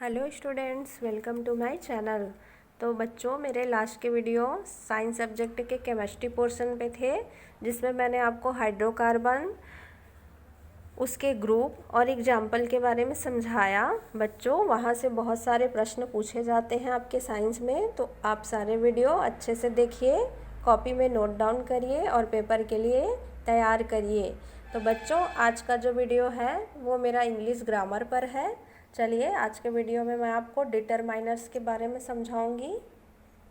Hello students, welcome to my channel. तो बच्चों, मेरे लास्ट के वीडियो साइंस सब्जेक्ट के केमिस्ट्री पोर्शन पे थे, जिसमें मैंने आपको हाइड्रोकार्बन, उसके ग्रुप और एग्जाम्पल के बारे में समझाया। बच्चों, वहाँ से बहुत सारे प्रश्न पूछे जाते हैं आपके साइंस में, तो आप सारे वीडियो अच्छे से देखिए, कॉपी में नोट डाउन करिए और पेपर के लिए तैयार करिए। तो बच्चों, आज का जो वीडियो है वो मेरा इंग्लिश ग्रामर पर है। चलिए, आज के वीडियो में मैं आपको डिटरमाइनर्स के बारे में समझाऊंगी।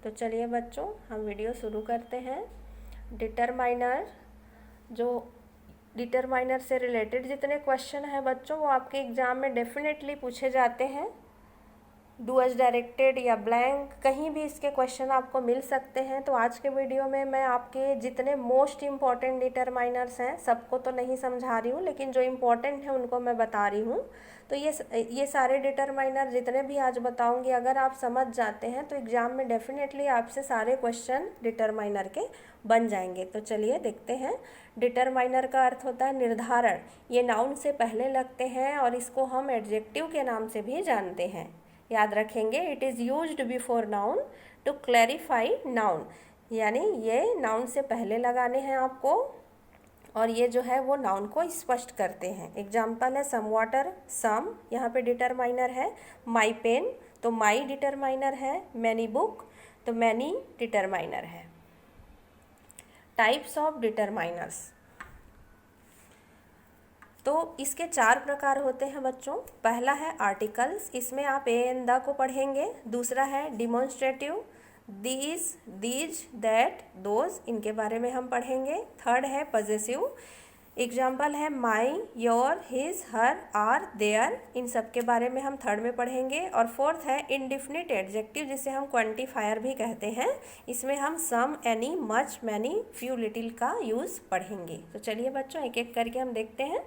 तो चलिए बच्चों, हम वीडियो शुरू करते हैं। डिटरमाइनर से रिलेटेड जितने क्वेश्चन हैं बच्चों, वो आपके एग्ज़ाम में डेफिनेटली पूछे जाते हैं। डू एज डायरेक्टेड या ब्लैंक, कहीं भी इसके क्वेश्चन आपको मिल सकते हैं। तो आज के वीडियो में मैं आपके जितने मोस्ट इम्पॉर्टेंट डिटरमाइनर्स हैं, सबको तो नहीं समझा रही हूँ, लेकिन जो इम्पॉर्टेंट हैं उनको मैं बता रही हूँ। तो ये सारे डिटरमाइनर जितने भी आज बताऊँगी, अगर आप समझ जाते हैं तो एग्ज़ाम में डेफिनेटली आपसे सारे क्वेश्चन डिटरमाइनर के बन जाएंगे। तो चलिए देखते हैं। डिटरमाइनर का अर्थ होता है निर्धारण। ये नाउन से पहले लगते हैं और इसको हम एडजेक्टिव के नाम से भी जानते हैं। याद रखेंगे, it is used before noun to clarify noun, यानी ये नाउन से पहले लगाने हैं आपको, और ये जो है वो नाउन को स्पष्ट करते हैं। एग्जाम्पल है सम वाटर, सम यहाँ पे डिटरमाइनर है। माई पेन, तो माई डिटरमाइनर है। मैनी बुक, तो मैनी डिटरमाइनर है। टाइप्स ऑफ डिटरमाइनर्स, तो इसके 4 प्रकार होते हैं बच्चों। पहला है आर्टिकल्स, इसमें आप ए एंड द को पढ़ेंगे। दूसरा है demonstrative, these, these, that, those, इनके बारे में हम पढ़ेंगे। थर्ड है पजेसिव, एग्जाम्पल है my, your, his, her, our, their, इन सब के बारे में हम थर्ड में पढ़ेंगे। और फोर्थ है इंडिफिनिट एडजेक्टिव, जिसे हम क्वांटिफायर भी कहते हैं। इसमें हम some, any, much, many, few, little का यूज़ पढ़ेंगे। तो चलिए बच्चों, एक एक करके हम देखते हैं।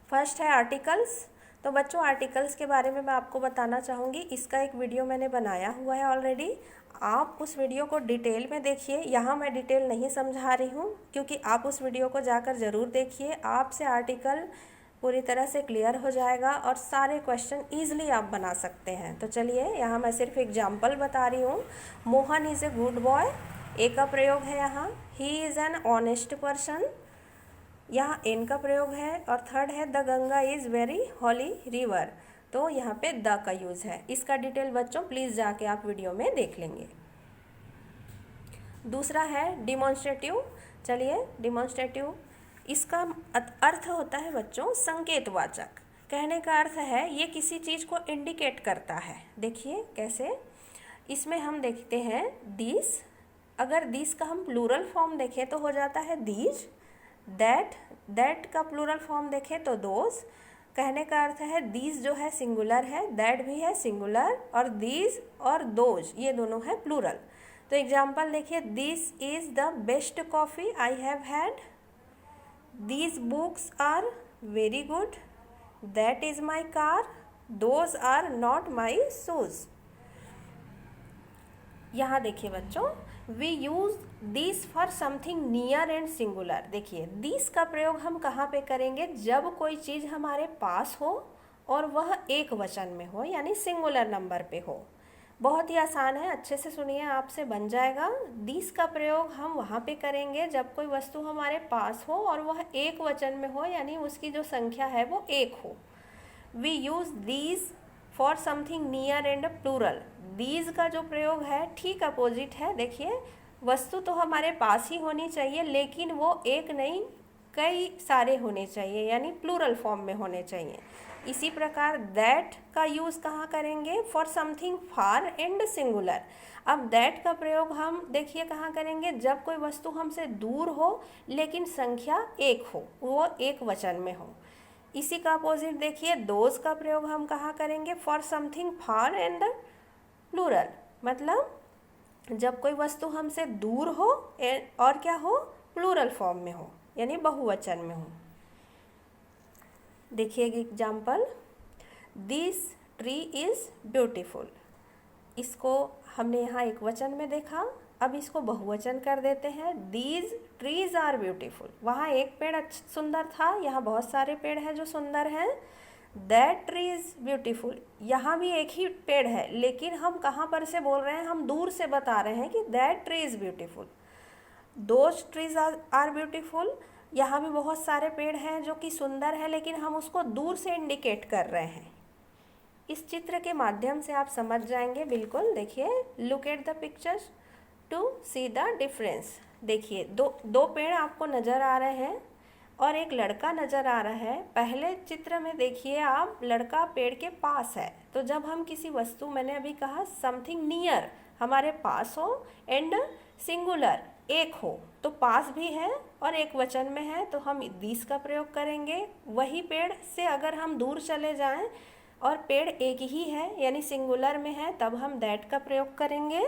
फर्स्ट है आर्टिकल्स। तो बच्चों, आर्टिकल्स के बारे में मैं आपको बताना चाहूँगी। इसका एक वीडियो मैंने बनाया हुआ है ऑलरेडी, आप उस वीडियो को डिटेल में देखिए। यहाँ मैं डिटेल नहीं समझा रही हूँ, क्योंकि आप उस वीडियो को जाकर ज़रूर देखिए। आपसे आर्टिकल पूरी तरह से क्लियर हो जाएगा और सारे क्वेश्चन ईजिली आप बना सकते हैं। तो चलिए, यहाँ मैं सिर्फ एग्जाम्पल बता रही हूँ। Mohan is a good boy, a का प्रयोग है यहाँ। He is an honest person, यहाँ एन का प्रयोग है। और थर्ड है the Ganga is very holy river, तो यहाँ पे द का यूज़ है। इसका डिटेल बच्चों प्लीज़ जाके आप वीडियो में देख लेंगे। दूसरा है डिमॉन्स्ट्रेटिव। चलिए, डिमॉन्स्ट्रेटिव, इसका अर्थ होता है बच्चों संकेतवाचक। कहने का अर्थ है ये किसी चीज़ को इंडिकेट करता है। देखिए कैसे, इसमें हम देखते हैं दिस, अगर दिस का हम प्लूरल फॉर्म देखें तो हो जाता है दीज। दैट का प्लूरल फॉर्म देखें तो दोज। कहने का अर्थ है दीज जो है सिंगुलर है, दैट भी है सिंगुलर, और दीज और दोज ये दोनों है प्लूरल। तो एग्जाम्पल देखिए, this is the best coffee I have had, these books are very good, that is my car, those are not my shoes. यहाँ देखिए बच्चों, we use this for something near and singular. देखिए, this का प्रयोग हम कहाँ पे करेंगे? जब कोई चीज़ हमारे पास हो और वह एक वचन में हो, यानी सिंगुलर नंबर पे हो। बहुत ही आसान है, अच्छे से सुनिए, आपसे बन जाएगा। दिस का प्रयोग हम वहाँ पे करेंगे जब कोई वस्तु हमारे पास हो और वह एक वचन में हो, यानी उसकी जो संख्या है वो एक हो। We use these for something near and plural. These का जो प्रयोग है ठीक अपोजिट है। देखिए, वस्तु तो हमारे पास ही होनी चाहिए, लेकिन वो एक नहीं कई सारे होने चाहिए, यानी प्लूरल फॉर्म में होने चाहिए। इसी प्रकार दैट का यूज़ कहाँ करेंगे? For something far and singular. अब दैट का प्रयोग हम देखिए कहाँ करेंगे? जब कोई वस्तु हमसे दूर हो लेकिन संख्या एक हो, वो एक वचन में हो। इसी का अपोजिट देखिए, दोज का प्रयोग हम कहाँ करेंगे? For something far and plural, मतलब जब कोई वस्तु हमसे दूर हो और क्या हो? प्लूरल फॉर्म में हो, यानी बहुवचन में हो। देखिए example, this tree is beautiful. इसको हमने यहाँ एक वचन में देखा, अब इसको बहुवचन कर देते हैं। These trees are beautiful. वहाँ एक पेड़ सुंदर था, यहाँ बहुत सारे पेड़ हैं जो सुंदर हैं। That tree is beautiful. यहाँ भी एक ही पेड़ है, लेकिन हम कहाँ पर से बोल रहे हैं, हम दूर से बता रहे हैं कि that tree is beautiful. Those trees are beautiful. यहाँ भी बहुत सारे पेड़ हैं जो कि सुंदर है, लेकिन हम उसको दूर से इंडिकेट कर रहे हैं। इस चित्र के माध्यम से आप समझ जाएंगे। बिल्कुल देखिए, look at the pictures to see the difference. देखिए दो पेड़ आपको नज़र आ रहे हैं और एक लड़का नज़र आ रहा है। पहले चित्र में देखिए आप, लड़का पेड़ के पास है। तो जब हम किसी वस्तु, मैंने अभी कहा समथिंग नियर, हमारे पास हो, एंड सिंगुलर एक हो, तो पास भी है और एक वचन में है, तो हम दिस का प्रयोग करेंगे। वही पेड़ से अगर हम दूर चले जाएं और पेड़ एक ही है यानी सिंगुलर में है, तब हम दैट का प्रयोग करेंगे।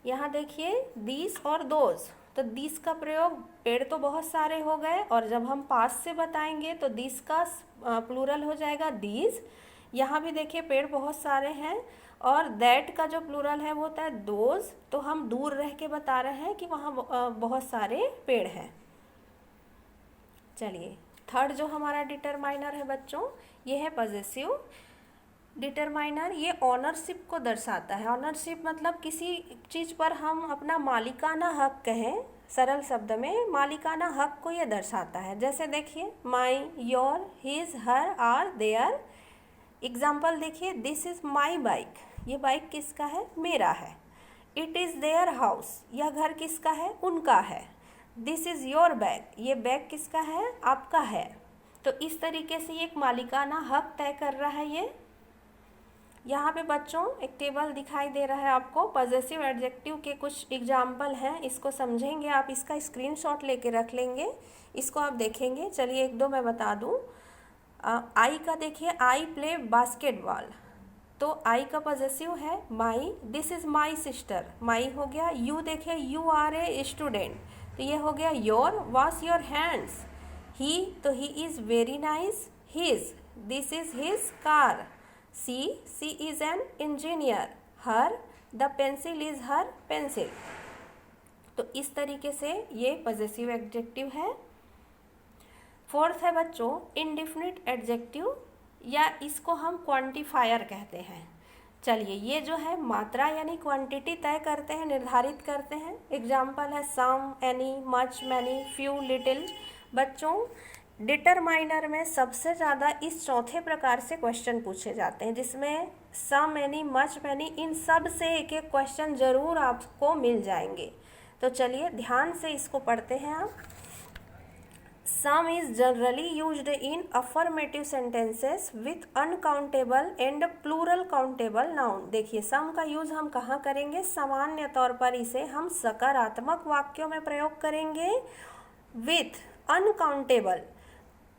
यहाँ देखिए दिस और दोज, तो दिस का प्रयोग, पेड़ तो बहुत सारे हो गए और जब हम पास से बताएंगे तो दिस का प्लूरल हो जाएगा दीज। यहाँ भी देखिए पेड़ बहुत सारे हैं और दैट का जो प्लूरल है वो होता है दोज। तो हम दूर रह के बता रहे हैं कि वहाँ बहुत सारे पेड़ हैं। चलिए थर्ड जो हमारा डिटरमाइनर है बच्चों, ये है पॉजेसिव डिटरमाइनर। ये ऑनरशिप को दर्शाता है। ऑनरशिप मतलब किसी चीज़ पर हम अपना मालिकाना हक कहें, सरल शब्द में मालिकाना हक को ये दर्शाता है। जैसे देखिए my, your, his, her, our, their. Example देखिए, दिस इज़ माई बाइक, ये बाइक किसका है, मेरा है। इट इज़ देयर हाउस, यह घर किसका है, उनका है। दिस इज़ योर बैग, ये बैग किसका है, आपका है। तो इस तरीके से ये एक मालिकाना हक तय कर रहा है। ये यहाँ पे बच्चों एक टेबल दिखाई दे रहा है आपको, पॉजेसिव एडजेक्टिव के कुछ एग्जाम्पल हैं, इसको समझेंगे आप। इसका स्क्रीनशॉट लेके रख लेंगे, इसको आप देखेंगे। चलिए एक दो मैं बता दूँ। आई का देखिए, आई प्ले बास्केटबॉल, तो आई का पॉजेसिव है माई। दिस इज़ माई सिस्टर, माई हो गया। यू देखिए, यू आर ए स्टूडेंट, तो ये हो गया your. Wash your hands, he, तो he is very nice, his, this is his car. She is an engineer. Her, the pencil is her pencil. तो इस तरीके से ये पॉजेसिव एडजेक्टिव है। फोर्थ है बच्चों इंडेफिनिट एडजेक्टिव, या इसको हम क्वांटिफायर कहते हैं। चलिए ये जो है मात्रा यानी क्वांटिटी तय करते हैं, निर्धारित करते हैं। एग्जाम्पल है some, any, much, many, few, little. बच्चों डिटरमाइनर में सबसे ज़्यादा इस चौथे प्रकार से क्वेश्चन पूछे जाते हैं, जिसमें सम, एनी, मच, मैनी, इन सब से एक एक क्वेश्चन ज़रूर आपको मिल जाएंगे। तो चलिए ध्यान से इसको पढ़ते हैं आप। Sum is generally used in affirmative sentences with uncountable and plural countable noun। देखिए सम का यूज़ हम कहाँ करेंगे, सामान्य तौर पर इसे हम सकारात्मक वाक्यों में प्रयोग करेंगे। विथ अनकाउंटेबल,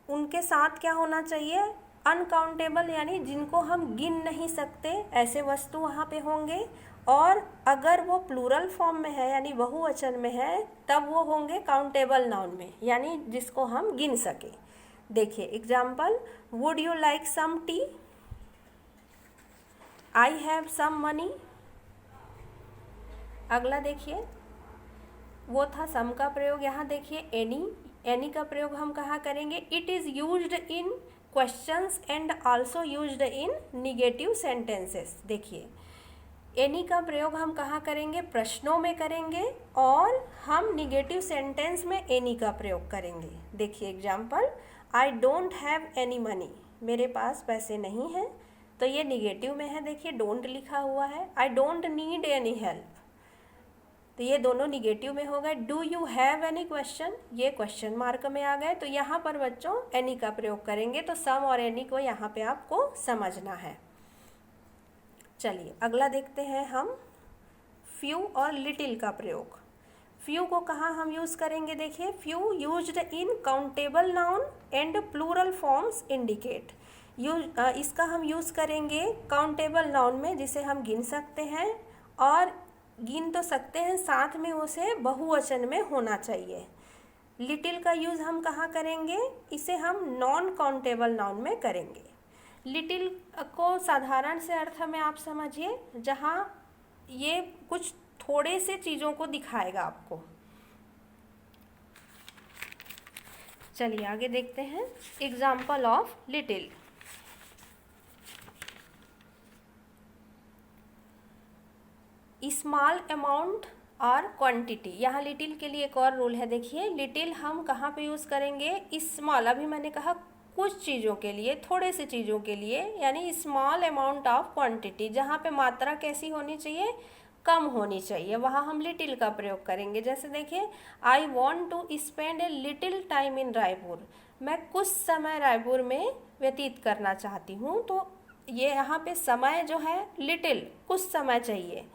उनके साथ क्या होना चाहिए, अनकाउंटेबल यानी जिनको हम गिन नहीं सकते, ऐसे वस्तु वहाँ पे होंगे। और अगर वो प्लूरल फॉर्म में है यानी बहुवचन में है, तब वो होंगे काउंटेबल नाउन में, यानी जिसको हम गिन सके। देखिए एग्जाम्पल, would you like some tea, I have some money. अगला देखिए, वो था सम का प्रयोग। यहाँ देखिए एनी का प्रयोग हम कहाँ करेंगे, it is used in questions and also used in negative sentences. देखिए एनी का प्रयोग हम कहाँ करेंगे, प्रश्नों में करेंगे, और हम निगेटिव सेंटेंस में एनी का प्रयोग करेंगे। देखिए example, I don't have any money, मेरे पास पैसे नहीं हैं, तो ये निगेटिव में है। देखिए डोंट लिखा हुआ है। I don't need any help, तो ये दोनों निगेटिव में हो गए। Do you have any question, ये क्वेश्चन मार्क में आ गए। तो यहाँ पर बच्चों एनी का प्रयोग करेंगे। तो सम और एनी को यहाँ पे आपको समझना है। चलिए अगला देखते हैं हम, फ्यू और लिटिल का प्रयोग। फ्यू को कहाँ हम यूज़ करेंगे, देखिए few used in countable noun and plural forms indicate. इसका हम यूज़ करेंगे काउंटेबल नाउन में, जिसे हम गिन सकते हैं, और गिन तो सकते हैं, साथ में उसे बहुवचन में होना चाहिए। लिटिल का यूज़ हम कहाँ करेंगे, इसे हम नॉन काउंटेबल नाउन में करेंगे। लिटिल को साधारण से अर्थ में आप समझिए, जहाँ ये कुछ थोड़े से चीज़ों को दिखाएगा आपको। चलिए आगे देखते हैं example of little. Small amount और क्वांटिटी, यहाँ लिटिल के लिए एक और रूल है। देखिए लिटिल हम कहाँ पे यूज़ करेंगे, स्मॉल, अभी मैंने कहा कुछ चीज़ों के लिए, थोड़े से चीज़ों के लिए, यानी स्मॉल अमाउंट ऑफ क्वांटिटी, जहाँ पे मात्रा कैसी होनी चाहिए, कम होनी चाहिए, वहाँ हम लिटिल का प्रयोग करेंगे। जैसे देखिए I want to spend a little time in Raipur, मैं कुछ समय रायपुर में व्यतीत करना चाहती हूँ। तो ये यहाँ पे समय जो है लिटिल, कुछ समय चाहिए।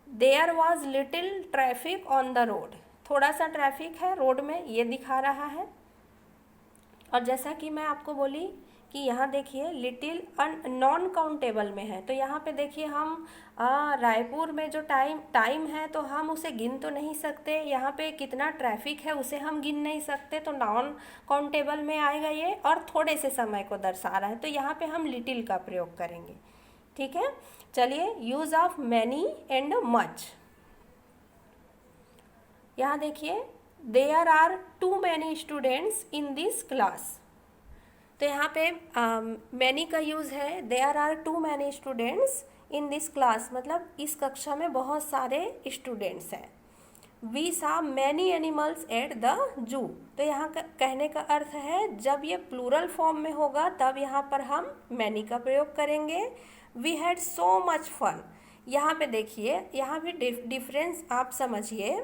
There was little traffic on the road, थोड़ा सा ट्रैफिक है रोड में, ये दिखा रहा है। और जैसा कि मैं आपको बोली कि यहाँ देखिए लिटिल नॉन काउंटेबल में है, तो यहाँ पे देखिए हम रायपुर में जो टाइम है तो हम उसे गिन तो नहीं सकते, यहाँ पे कितना ट्रैफिक है उसे हम गिन नहीं सकते, तो नॉन काउंटेबल में आएगा ये, और थोड़े से समय को दर्शा रहा है, तो यहाँ पे हम लिटिल का प्रयोग करेंगे। ठीक है, चलिए use of many and much. यहाँ देखिए there are too many students in this class, तो यहाँ पे मैनी का यूज़ है, there are too many students in this class, मतलब इस कक्षा में बहुत सारे स्टूडेंट्स हैं। We saw many animals at the zoo, तो यहाँ कहने का अर्थ है जब ये प्लूरल फॉर्म में होगा तब यहाँ पर हम मैनी का प्रयोग करेंगे। We had so much fun, यहाँ पे देखिए यहाँ भी डिफरेंस आप समझिए,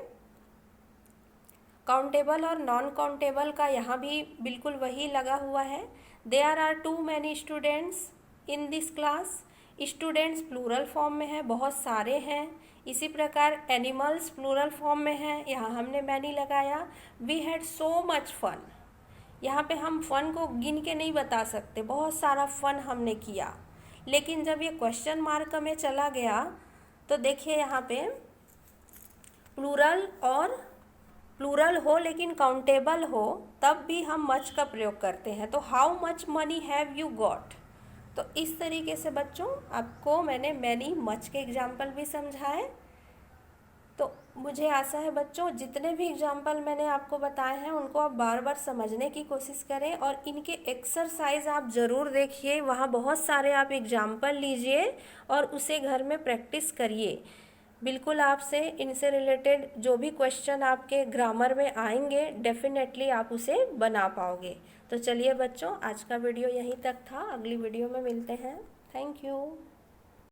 काउंटेबल और नॉन काउंटेबल का यहाँ भी बिल्कुल वही लगा हुआ है। There are too many students in this class, students plural form में है, बहुत सारे हैं। इसी प्रकार एनिमल्स प्लूरल फॉर्म में है, यहाँ हमने मैनी लगाया। We had so much fun, यहाँ पे हम फन को गिन के नहीं बता सकते, बहुत सारा फन हमने किया। लेकिन जब ये क्वेश्चन मार्क में चला गया तो देखिए यहाँ पे प्लूरल हो लेकिन काउंटेबल हो तब भी हम मच का प्रयोग करते हैं। तो how much money have you got, तो इस तरीके से बच्चों आपको मैंने मैनी मच के एग्जाम्पल भी समझाए। तो मुझे आशा है बच्चों जितने भी एग्जाम्पल मैंने आपको बताए हैं उनको आप बार बार समझने की कोशिश करें, और इनके एक्सरसाइज आप ज़रूर देखिए, वहाँ बहुत सारे आप एग्जाम्पल लीजिए और उसे घर में प्रैक्टिस करिए। बिल्कुल आपसे इनसे रिलेटेड जो भी क्वेश्चन आपके ग्रामर में आएंगे डेफिनेटली आप उसे बना पाओगे। तो चलिए बच्चों आज का वीडियो यहीं तक था, अगली वीडियो में मिलते हैं। Thank you.